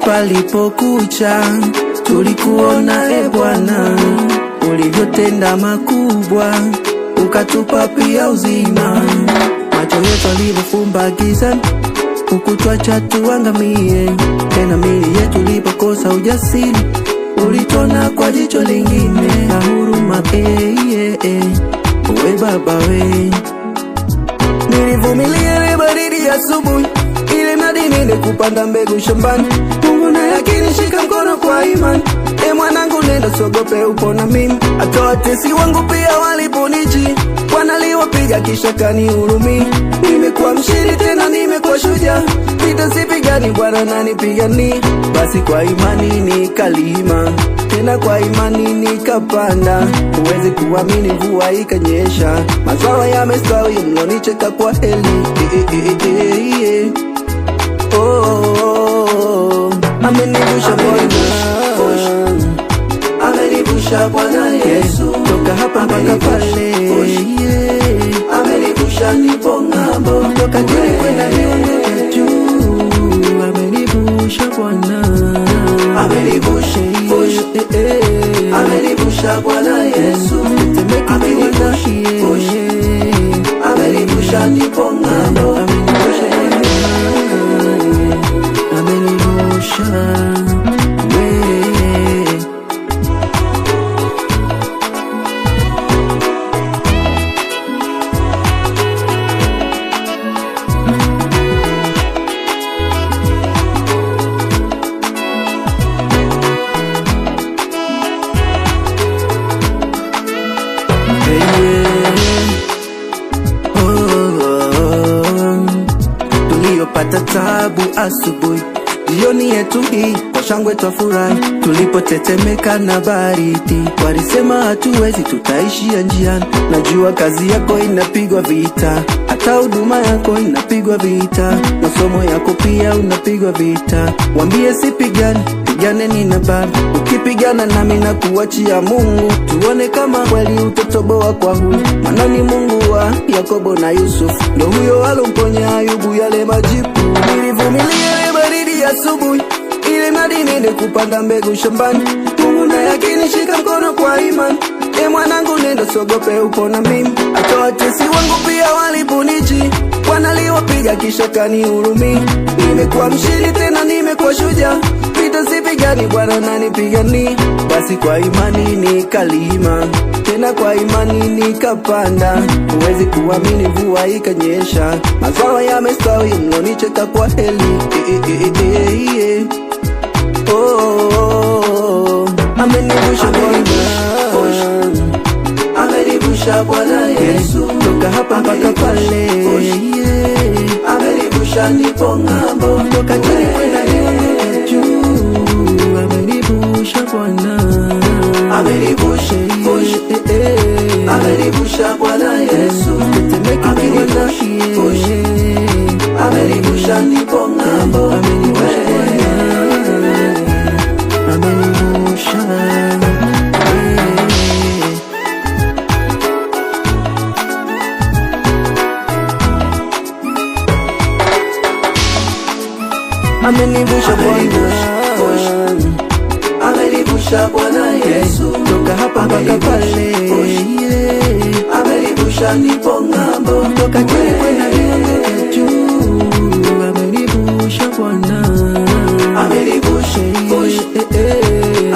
palipokucha, tulikuona e Bwana, ulivyotenda makubwa, ukatupa pia uzima. Macho yetu alivyofumba gizani, ukutwacha tuangamie. Tena miili yetu ilipokosa ujasiri, ulitona kwa jicho lingine na huruma. Uwe Baba we, nilivumilia ile baridi ya asubuhi, ile mradi niende kupanda mbegu shambani. Mungu naye akinishika mkono kwa imani. E mwanangu, nenda sogope, upo na mimi. Hata watesi wangu pia waliponiji, wanaliwapiga kisha kanihurumia. Nimekuwa mshindi tena nimekuwa shujaa, vita sipigani, Bwana ananipigania. Basi kwa imani nikalima, tena kwa imani nikapanda. Huwezi kuamini, mvua ikanyesha, mazao yamestawi, mlonicheka kwa heli. Amenivusha Bwana, amenivusha Bwana Yesu, toka hapa mpaka pale. Amenivusha nipo ng'ambo, toka chini kwenda juu. Amenivusha Bwana, amenivusha, amenivusha Bwana Yesu, amenivusha nipo ng'ambo. Tuliyopata tabu asubuhi, jioni yetu hii kwa shangwe twafurahi. Tulipotetemeka na baridi, walisema hatuwezi, tutaishia njiani. Najua kazi yako inapigwa vita, hata huduma yako inapigwa vita, masomo yako pia unapigwa vita. Wambie sipigani, pigane nina baba. Ukipigana nami na kuachia Mungu, tuone kama kweli utotoboa kwa huyu. Maana ni Mungu wa Yakobo na Yusuf, ndio huyo alomponya Ayubu yale majipu. Nilivumilia ile baridi ya asubuhi, ile mradi niende kupanda mbegu shambani. Mungu naye akinishika mkono kwa imani. E mwanangu, nenda sogope, upo na mimi. Hata watesi wangu pia waliponiji, wanaliwapiga kisha kanihurumia. Nimekuwa mshindi tena nimekuwa shujaa, vita sipigani, Bwana ananipigania. Basi kwa imani nikalima, tena kwa imani nikapanda. Huwezi kuamini, mvua ikanyesha, mazao yamestawi, mlonicheka kwa heli. Amenivusha Bwana, amenivusha Bwana Yesu, toka hapa mpaka pale. Amenivusha nipo ng'ambo, toka chini kwenda juu. Amenivusha Bwana, amenivusha, amenivusha Bwana Yesu, amenivusha nipo ng'ambo. Amenivusha Bwana, amenivusha Bwana Yesu, toka hapa mpaka pale. Amenivusha nipo ng'ambo, toka chini kwenda juu. Amenivusha Bwana, amenivusha,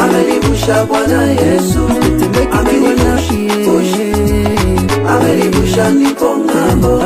amenivusha Bwana Yesu, amenivusha nipo ng'ambo.